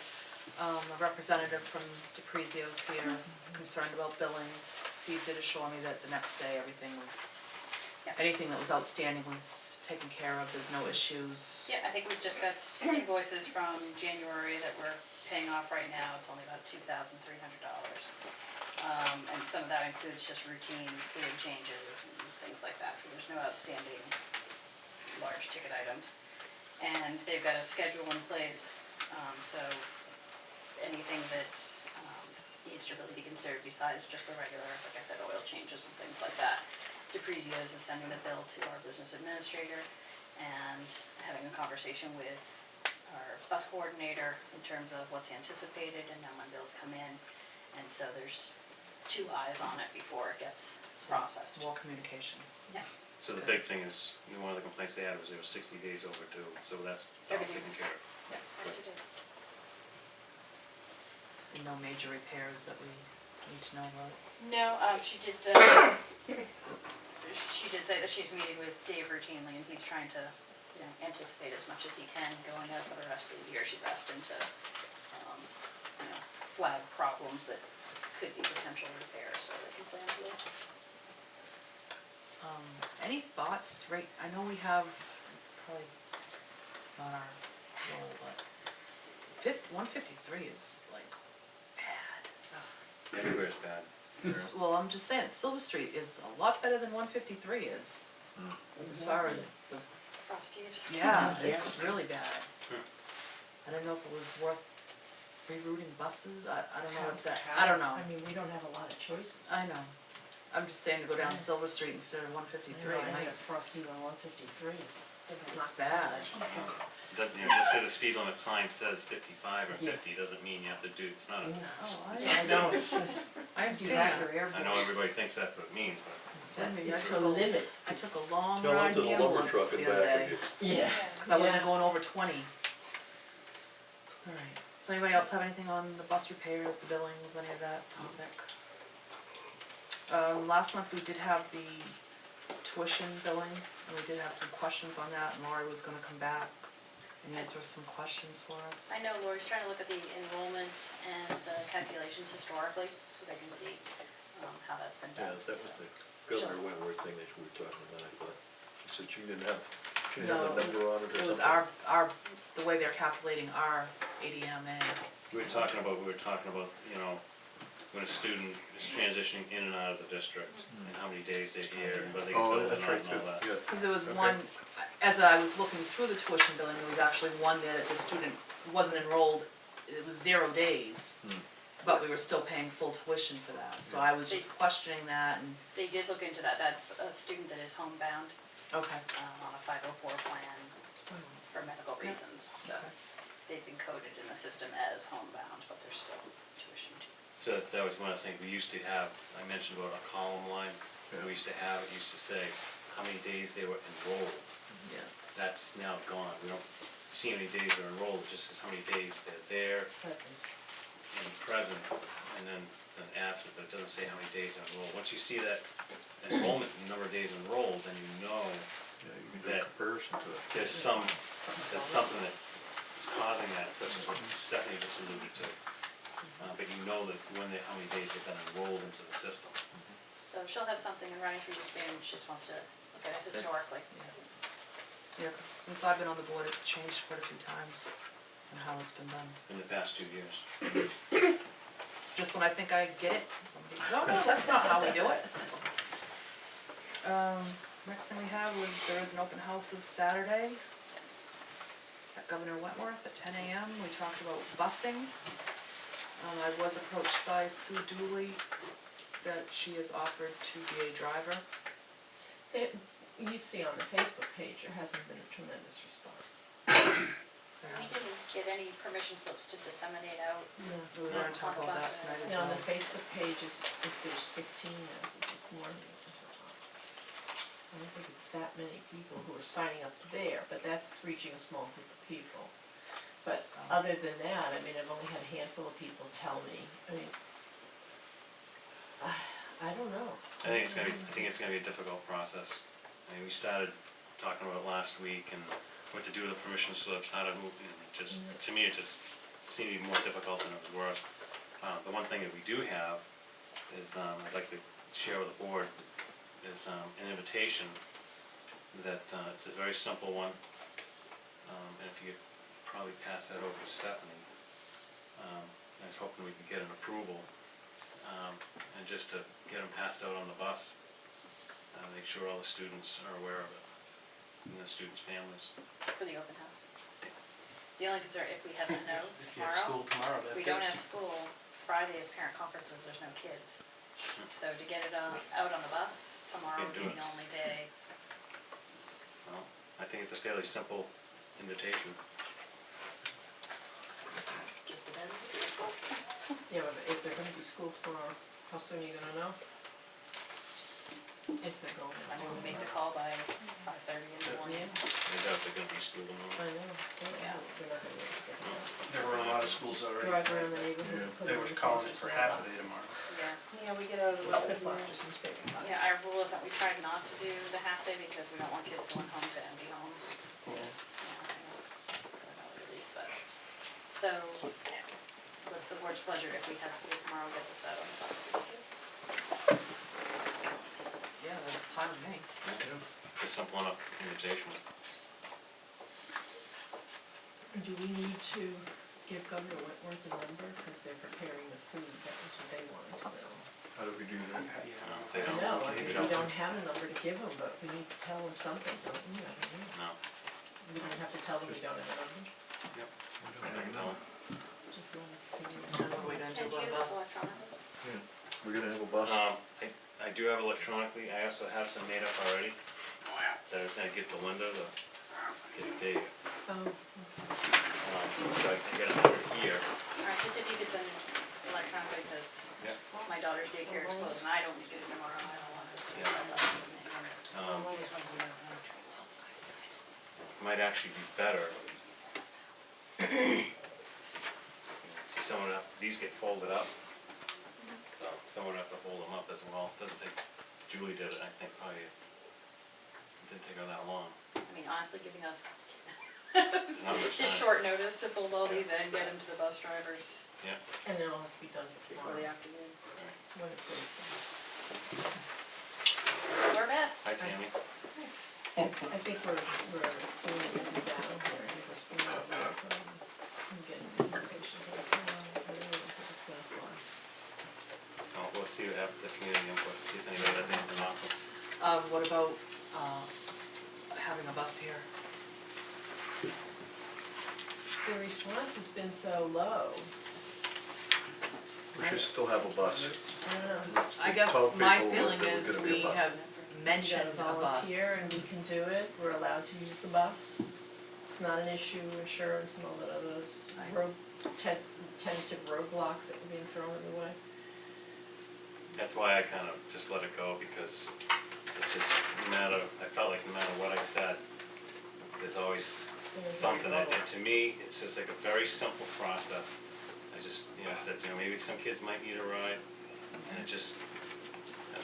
a representative from DePrizio's here concerned about billings. Steve did assure me that the next day, everything was, Yeah. anything that was outstanding was taken care of, there's no issues? Yeah, I think we've just got invoices from January that we're paying off right now, it's only about $2,300. And some of that includes just routine fluid changes and things like that, so there's no outstanding large ticket items. And they've got a schedule in place, so anything that needs to really be considered besides just the regular, like I said, oil changes and things like that. DePrezios is sending the bill to our business administrator and having a conversation with our bus coordinator in terms of what's anticipated and then when bills come in. And so there's 2 eyes on it before it gets processed. More communication. Yeah. So the big thing is, one of the complaints they had was they were 60 days overdue, so that's all taken Everything's- care of. Yeah. Up to date. And no major repairs that we need to know about? No, she did say that she's meeting with Dave routinely and he's trying to, anticipate as much as he can going out for the rest of the year. She's asked him to, flag problems that could be potential repairs so they can plan for those. Any thoughts, right, I know we have, probably not our role, but 153 is like bad. Everywhere's bad. Well, I'm just saying, Silver Street is a lot better than 153 is, as far as the, Frost heaves. yeah, it's really bad. I don't know if it was worth rerouting buses, I don't know what that, I don't know. I mean, we don't have a lot of choices. I know, I'm just saying to go down Silver Street instead of 153, I might- had a frosty on 153. it's bad. Just because the speed limit sign says 55 or Yeah. 50 doesn't mean you have to do, it's not a. Oh, I know. I understand. I know everybody thinks that's what it means, but I To took a limit. I took a long Tell them ride to in the the lumber ambulance truck the and other back day, of Yeah. cause I wasn't Yeah. going over 20. Alright, so anybody else have anything on the bus repairs, the billings, any of that topic? Last month we did have the tuition billing, and we did have some questions on that, and Lori was gonna come back and answer some questions for us. I know Lori's trying to look at the enrollment and the calculations historically, so they can see how that's been Yeah, done. that was so. the Governor Wentworth thing that we were talking about, I thought. She said she didn't have a number on it or something? It was the way they're calculating our ADMA. we were talking about, when a student is transitioning in and out of the district, and how many days they're here, and whether they get Oh, billed or that's not right, and all too, that. yeah. Cause there was Okay. one, as I was looking through the tuition billing, there was actually one there that the student wasn't enrolled, it was 0 days. But we were still paying full tuition for that, so I was just questioning that and, They did look into that, that's a student that is homebound okay. on a 504 plan for medical Yeah. reasons, so Okay. they've been coded in the system as homebound, but they're still tuition too. So that was one of the things we used to have, I mentioned about a column line, we used to have, it used to say how many days they were enrolled. Yeah. That's now gone, we don't see how many days they're enrolled, it just says how many days they're there and present, and then absent, but it doesn't say how many days they're enrolled. Once you see that enrollment, number of days enrolled, then you know Yeah, you can do a that comparison to it. there's something that's causing that, such as what Stephanie just alluded to. But you know that how many days they've been enrolled into the system. So she'll have something in writing for you soon, she just wants to look at it historically. Yeah, 'cause since I've been on the board, it's changed quite a few times and how it's been done. In the past 2 years. Just when I think I get it, somebody says, oh no, that's not how we do it. Next thing we have was, there is an open house this Saturday at Governor Wentworth at 10 a.m. We talked about busing. I was approached by Sue Dooley that she has offered to be a driver. You see on the Facebook page, there hasn't been a tremendous response. We didn't get any permission slips to disseminate out. We were gonna talk about that tonight as Yeah, on well. the Facebook page is, if there's 15 as of this morning, it was, I don't think it's that many people who are signing up there, but that's reaching a small group of people. But other than that, I mean, I've only had a handful of people tell me, I mean, I don't know. I think it's gonna be a difficult process. I mean, we started talking about it last week and what to do with the permission slips, how to move, and just, to me, it just seemed even more difficult than it was worth. The one thing that we do have is, I'd like to share with the board, is an invitation that, it's a very simple one. And if you could probably pass that over to Stephanie. I was hoping we could get an approval, and just to get them passed out on the bus. Make sure all the students are aware of it, and the students' families. For the open house. The only concern, if we have snow If you have tomorrow, school tomorrow, that's we it. don't have school, Friday is parent conferences, there's no kids. So to get it out on the bus tomorrow would be the only day. Well, I think it's a fairly simple invitation. Just depends if there's school. Yeah, but is there gonna be school tomorrow? How soon are you gonna know? If they're going. I will make the call by 5:30 in the morning. Yeah, I doubt they're gonna be school tomorrow. I know, so Yeah. we're not gonna be able to get that. There were a lot of schools already. Drive around the neighborhood and put They it were in calling it posters for and half a day boxes. tomorrow. Yeah. Yeah, we get out of the way, put posters in paper boxes. Yeah, our rule is that we tried not to do the half day because we don't want kids going home to empty homes. Yeah. At least, but, so, what's the board's pleasure if we have school tomorrow, get this out on the bus for the kids? Yeah, that's fine with me. Just simple enough invitation. Do we need to give Governor Whitworth a number, because they're preparing the food, that was what they wanted to know. How do we do that? They I don't, know, I they mean, we don't have a number to give them, but we need to tell them something, don't we? I don't know. No. We don't have to tell them we don't have a number, Yep. I don't. just let them figure it And out. what are we gonna do And do about you the have this bus? electronically? We're gonna have a bus? I do have electronically, I also have some made up already. That I was gonna give to Linda to get to Dave. Oh, So I can get it over here. Alright, just if you could send it electronically, because Yeah. my daughter's daycare is closed, and I don't get it tomorrow, I don't want to. Um, Might actually be better. See, someone would have, these get folded up. So someone would have to hold them up as well. Doesn't take, Julie did it, I think probably, it didn't take her that long. I mean, honestly, giving us Not much just time. short notice to fold all these and get them to the bus drivers Yeah. and it all has to be done before the tomorrow, afternoon. when it's Thursday. Do our best. Hi, Tammy. I think we're pulling it down here, I think we're spinning out the programs and getting these locations that come on, I really don't think it's gonna fly. Oh, we'll see what happens at community input, see if anybody has anything to offer. What about, having a bus here? The response has been so low, We should still have a bus. I don't know. I guess Told my people feeling that there was is gonna be a we bus. have We mentioned got a bus. volunteer and we can do it, we're allowed to use the bus. It's not an issue, insurance and all that other road, tentative roadblocks that were being thrown in the way. That's why I kind of just let it go, because it's just, no matter, I felt like no matter what I said, there's always something that, and to me, it's just like a very simple process. I just, said, maybe some kids might need a ride, and it just,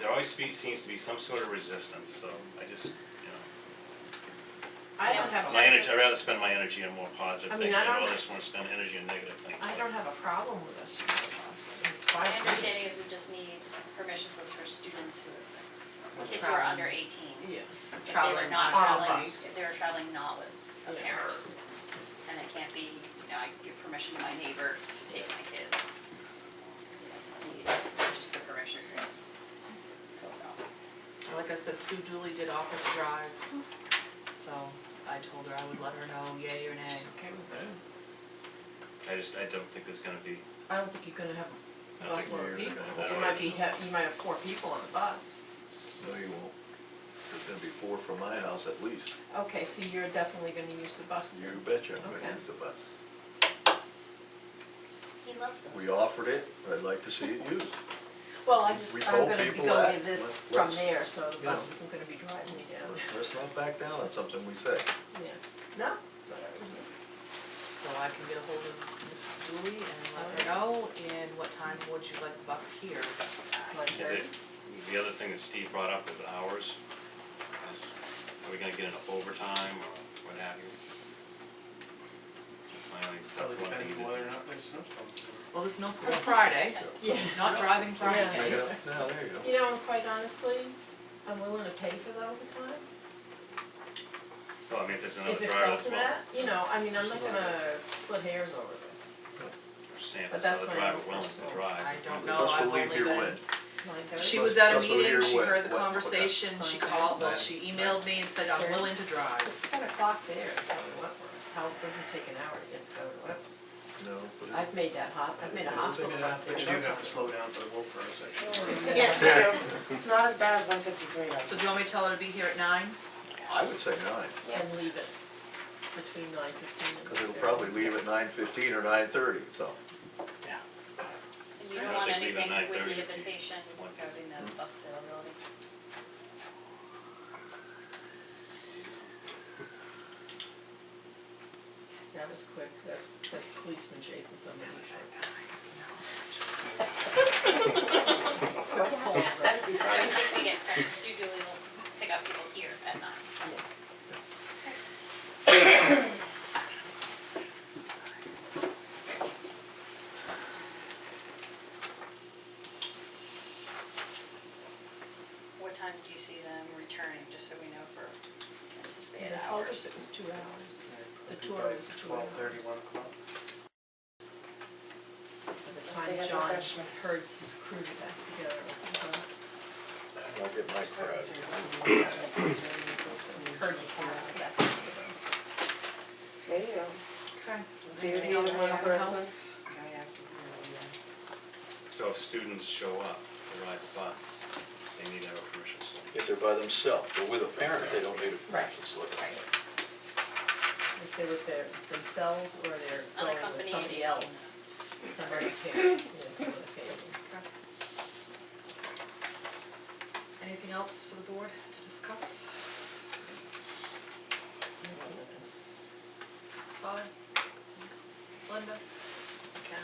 there always seems to be some sort of resistance, so I just, I don't have my energy, I'd rather spend my energy on more positive I things, mean, I I don't don't have- just want to spend energy on negative things. I don't have a problem with us using the bus, I mean, it's fine. My understanding is we just need permission slips for students who, kids who are Traveling. under 18. Yeah. If they were Traveling not on a traveling, bus. if they were traveling not with a Yeah. parent. And it can't be, I give permission to my neighbor to take my kids. I need just the permission slip filled out. Like I said, Sue Dooley did offer to drive, so I told her I would let her know yay or nay. Okay with that. I don't think there's gonna be, I don't think you're gonna have I a don't bus think full we're of gonna people, have that. you might have 4 people on the bus. No, you won't. There's gonna be 4 from my house at least. Okay, so you're definitely gonna use the bus You then? betcha I'm Okay. gonna use the bus. He loves those We offered it, I'd like to see it used. Well, We I'm told gonna be people going that. to this Let's- from there, so the you bus know. isn't gonna be driving me down. Let's not back down on something we say. Yeah, no, it's all right with me. So I can get a hold of Mrs. Dooley and let her know, and what time would you like the bus here? is it, the other thing that Steve brought up was hours. Are we gonna get enough overtime or what have you? That's Probably the one thing depends you whether or did. not there's snowstorm. Well, there's no school Friday, so she's not driving Friday. Yeah, there you go. You know, and quite honestly, I'm willing to pay for the overtime. Well, I mean, if there's another If it driver fell that's to well, that, you know, I mean, I'm not gonna split hairs over this. saying if But there's that's another my driver own willing to personal- drive. I don't we- know, Let's I've believe only your been. win. She Let's- was at a let's believe meeting, your she win. heard the What- conversation, she Okay. called, well, she emailed me and said, I'm Okay. willing to drive. It's 10 o'clock there, it's only Wentworth. How, it doesn't take an hour to get to go to Wentworth. No, but I've made a hospital out there. But you no do have time. to slow down for the Wilbur section. Yes, we do. It's not as bad as 153 though. So do you want me to tell her to be here at 9? I would say 9, And leave us between 9:15 and 9:30. because it'll probably leave at 9:15 or 9:30, so. And you I don't don't want think leave at anything with 9:30 the would be- invitation regarding the bus availability. That was quick, that's policeman chasing somebody. That'd be So fine. in case we get questions, usually we'll pick up people here at 9. What time do you see them returning, just so we know for anticipated They told hours? us it was 2 hours. The tour was 2 hours. 12:30, 1 o'clock. By the Unless time they have John refreshments. herds his crew back together, I think it was. I'll get my crowd. Herd the cats back together. There you go. Okay. Beauty Anything else of on one the person. house? So if students show up to ride the bus, they need to have a permission slip. If they're by themselves, or with a parent, they don't need a Right. permission slip. If they're with themselves or they're going with Unaccompanied somebody 18. else. Somebody's parent, some of the family. Anything else for the board to discuss? Bob? Linda? Okay.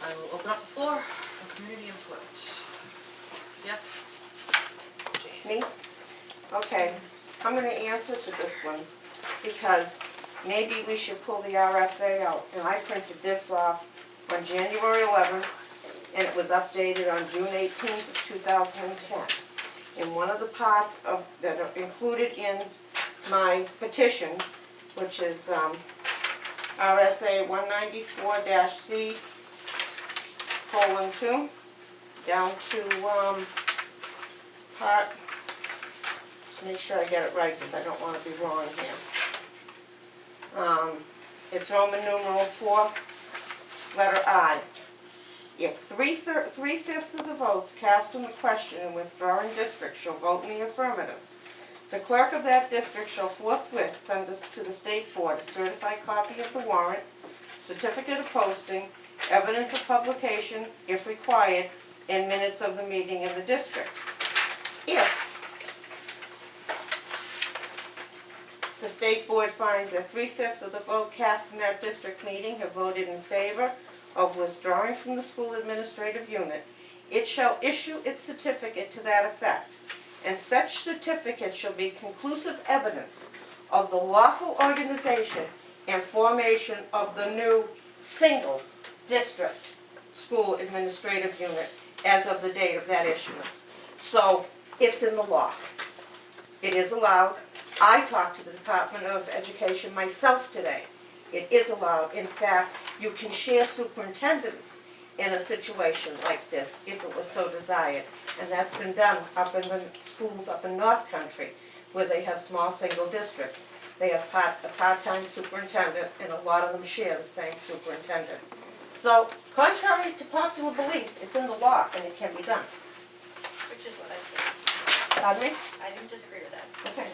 I will open up the floor for community input. Yes? Me? Okay, I'm gonna answer to this one, because maybe we should pull the RSA out. And I printed this off on January 11th, and it was updated on June 18th of 2010. In one of the parts that are included in my petition, which is RSA 194-C:2, down to part, just make sure I get it right because I don't want to be wrong here. It's Roman numeral 4, letter I. If three-fifths of the votes cast on the question in withdrawing district shall vote in the affirmative, the clerk of that district shall forthwith send us to the state board a certified copy of the warrant, certificate of posting, evidence of publication, if required, and minutes of the meeting in the district. If the state board finds that three-fifths of the vote cast in that district meeting have voted in favor of withdrawing from the school administrative unit, it shall issue its certificate to that effect, and such certificate shall be conclusive evidence of the lawful organization and formation of the new single district school administrative unit as of the date of that issuance. So it's in the law. It is allowed. I talked to the Department of Education myself today. It is allowed. In fact, you can share superintendents in a situation like this if it was so desired. And that's been done up in the schools up in North Country where they have small single districts. They have a part-time superintendent and a lot of them share the same superintendent. So contrary to popular belief, it's in the law and it can be done. Which is what I said. Pardon me? I didn't disagree with that. Okay.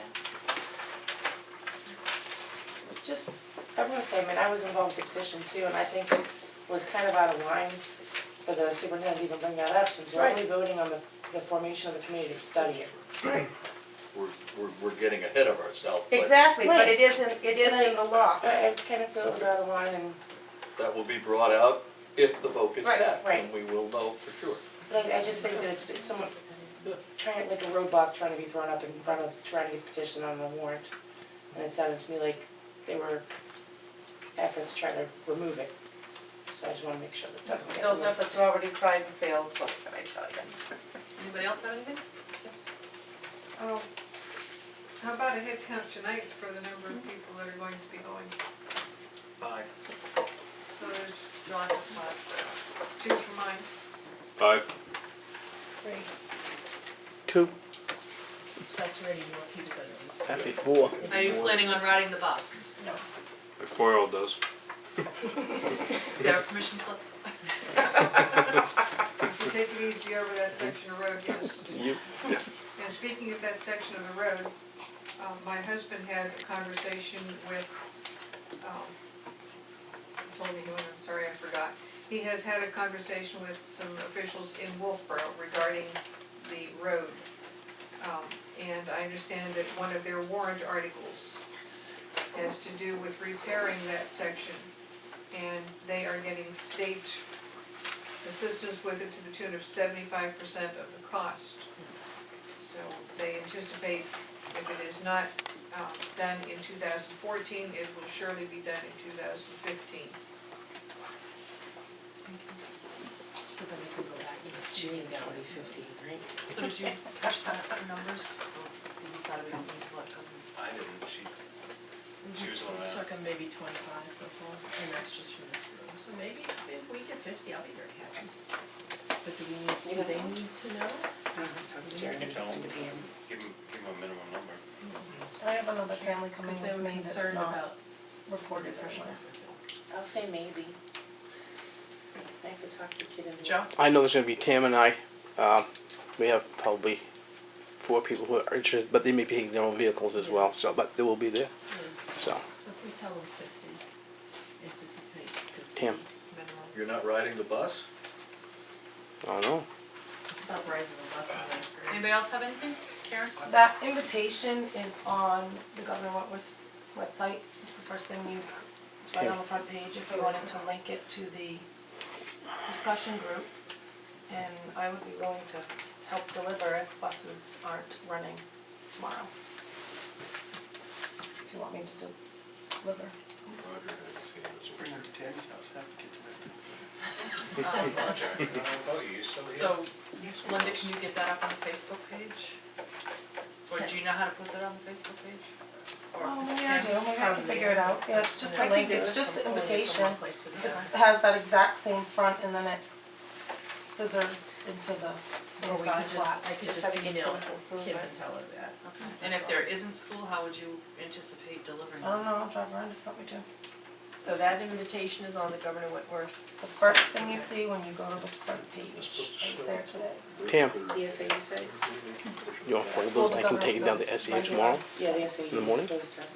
Just, I want to say, I mean, I was involved with the petition too, and I think it was kind of out of line for the superintendent to even bring that up, since we're only voting on the formation of the committee to study it. We're getting ahead of ourselves, but Exactly, but it is in the law. I kind of feel it was out of line, and, that will be brought out if the vote gets Right, cast, right. and we will know for sure. but I just think that it's somewhat, trying, like a roadblock trying to be thrown up in front of trying to get petition on the warrant. And it sounded to me like there were efforts trying to remove it. So I just want to make sure that it doesn't get Those removed. efforts already tried and failed, so what can I tell you? Anybody else have anything? How about a head count tonight for the number of people that are going to be going? 5. So there's John has 5. 2 for mine. 5. 3. So Two, that's already more people than it was. actually 4. Are you planning on riding the bus? No. My 4-year-old does. Is there a permission slip? If you take it easy over that section of road, yes. You, And speaking of that section of the road, my husband had a conversation with, he told me who, and I'm sorry, I forgot. He has had a conversation with some officials in Wolfboro regarding the road. And I understand that one of their warrant articles has to do with repairing that section. And they are getting state assistance with it to the tune of 75% of the cost. So they anticipate if it is not done in 2014, it will surely be done in 2015. So then we can go back and see down to 15, right? So did you catch that for numbers? You decided we don't need to let them. I didn't, she was the one We that took asked. them maybe 25 so far, and that's just from this room. So maybe if we get 50, I'll be very happy. But do they need to know? You can tell them, give them a minimum number. I have another family coming Because they with were me that's concerned not about reported for sure. I'll say maybe. I have to talk to the kid in the. Joe? I know there's gonna be Tam and I. We have probably 4 people who are interested, but they may be taking their own vehicles as well, so, but they will be there, so. So if we tell them 50, anticipate 50. Tam, Minimum. You're not riding the bus? I don't know. Stop riding the bus in ninth grade. Anybody else have anything? Karen? That invitation is on the Governor Wentworth website. It's the first thing it's right on the front page if you wanted to link it to the discussion group. And I would be willing to help deliver if buses aren't running tomorrow. If you want me to deliver. Roger hadn't seen it. Bring her to Tammy's house, have to get to that. Roger, I don't know about you, so So, Linda, can you get that up on the Facebook page? Or do you know how to put that on the Facebook page? Or Oh, maybe can- I do, maybe I can figure it out. Yeah, it's just the link, it's just the invitation. One place to go. It has that exact same front and then it scissors into the Or we inside could flap. I could just have to get email proof to approve Kim it. and tell her that. Okay. And if there isn't school, how would you anticipate delivering? I don't know, I'll drive around if you want me to. So that invitation is on the Governor Wentworth. It's the first thing you see when you go to the front page. It's there today. Tam, The SAU site? you want folders, I can take it down to SEA tomorrow? Yeah, the SAU. In the morning? Supposed to have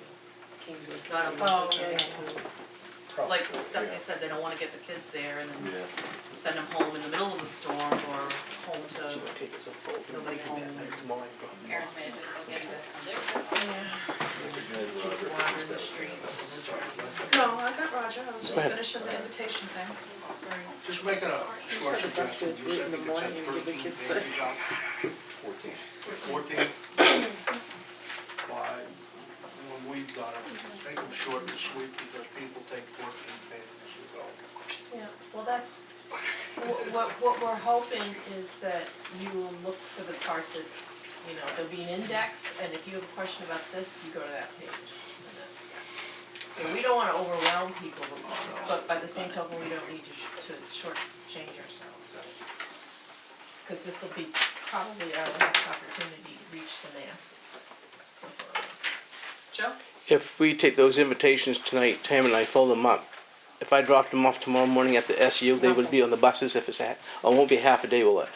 Kingswood. Not on the- Oh, yeah. Like Stephanie said, they don't wanna get the kids there and then Yeah. send them home in the middle of the storm or home So to, we'll take us a folder, Nobody and home. that tomorrow, and drop them Parents off. may have to get back on their trip. Roger, water in the street. No, I got Roger, I was just Go ahead. finishing the invitation thing. Sorry. Just making a short said the bus suggestion. goes right in the morning and give the kids the- 14. 14. Why, when we've done it, make them short and sweet because people take 14 pages to go. Yeah, well, that's, what we're hoping is that you will look for the part that's, you know, there'll be an index, and if you have a question about this, you go to that page. And we don't wanna overwhelm people, but by the same token, we don't need to shortchange ourselves. Cause this will be probably our last opportunity to reach the masses. Joe? If we take those invitations tonight, Tam and I fold them up. If I dropped them off tomorrow morning at the SU, they would be on the buses if it's at, or it won't be half a day, will it?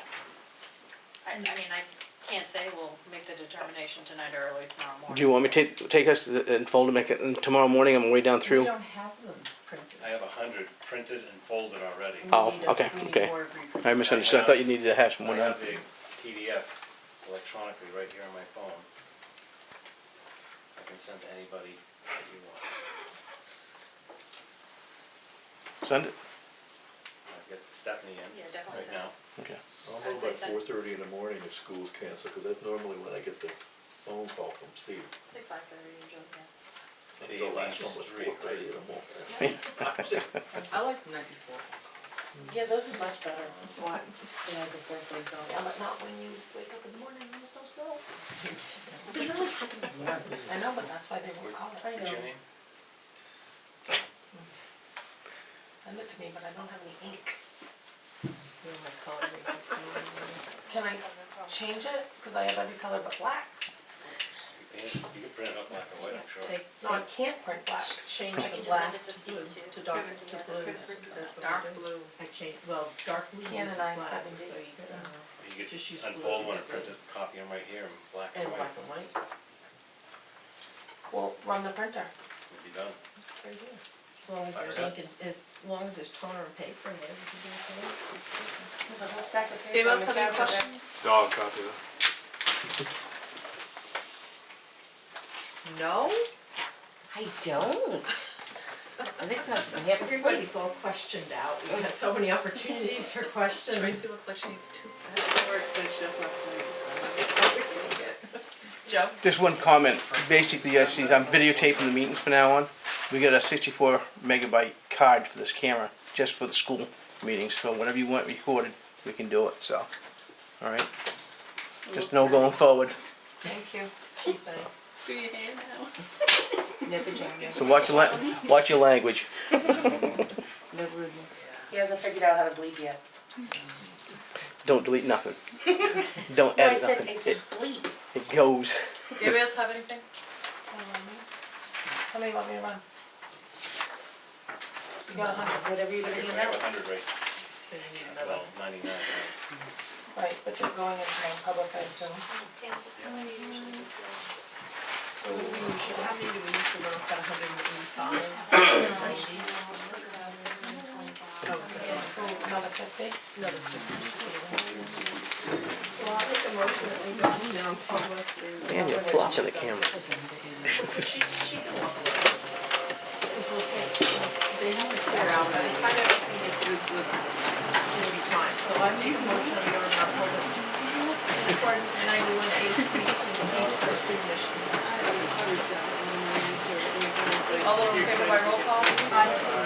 I mean, I can't say we'll make the determination tonight or early tomorrow morning. Do you want me to take us and fold them, make it, and tomorrow morning I'm way down We through? don't have them printed. I have 100 printed and folded already. Oh, okay, We need okay. more of reprints. I misunderstood, I thought you needed to have some I more. have the PDF electronically right here on my phone. I can send to anybody that you want. Send it, I'll get Stephanie in Yeah, definitely. right now. okay. I'll I would know say about send- 4:30 in the morning if school's canceled, because that's normally when I get the phone call from Steve. Say 5:30 usually, yeah. The last one was 4:30 in the morning. I like the night before. Yeah, those are much better What? than I just went for Yeah, those. but not when you wake up in the morning and there's no snow. It's really fucking nuts. I know, but that's why they won't call it. I What's your know. name? Send it to me, but I don't have any ink. You know, my color is Can I change it? Cause I have every color but black. You can print it up black and white, I'm sure. Take, No, I can't print black. change I the can just black send it to Steve too. to dark, to He has blue, it. that's what I Dark do. blue. I change, well, dark blue uses Canonized black, 70. so you can, You could just use unfold blue. one and print it, copy them right here in black and and white. black and white, Well, run the printer. We'll be done. right here. As long as there's Alright. ink and, as long as there's toner and paper in there, we can do it. There's a whole stack of paper. Anybody on else the have any counter there. questions? Dog copy though. No? I don't. I think that's what happens. Everybody's all questioned out, we've had so many opportunities for questions. Tracy looks like she needs toothpaste. Joe? Just one comment, basically, I see, I'm videotaping the meetings from now on. We got a 64 megabyte card for this camera, just for the school meetings, so whatever you want recorded, we can do it, so. Alright? Just know going forward. Thank you. Gee, thanks. Do your hand now. Never jam. So watch your language. No rudeness. He hasn't figured out how to bleep yet. Don't delete nothing. Don't No, I edit said, nothing. I said bleep. It goes. Anybody else have anything? How many want me to run? You got 100, Whatever you're I gonna have do. 100 right, So you need another. well, 99 right. right, but you're going into non-public, I assume. How many do we usually do? How many do we usually run, about 185, 90? So another 50? Another 50. Well, I'll make a motion that we go into non-public. Man, you're blocking the camera. She can walk away. They have to clear out, but they kind of make good community time. So I make a motion that we are not public in accordance with 91A3 first reading. All those in favor by roll call? Aye.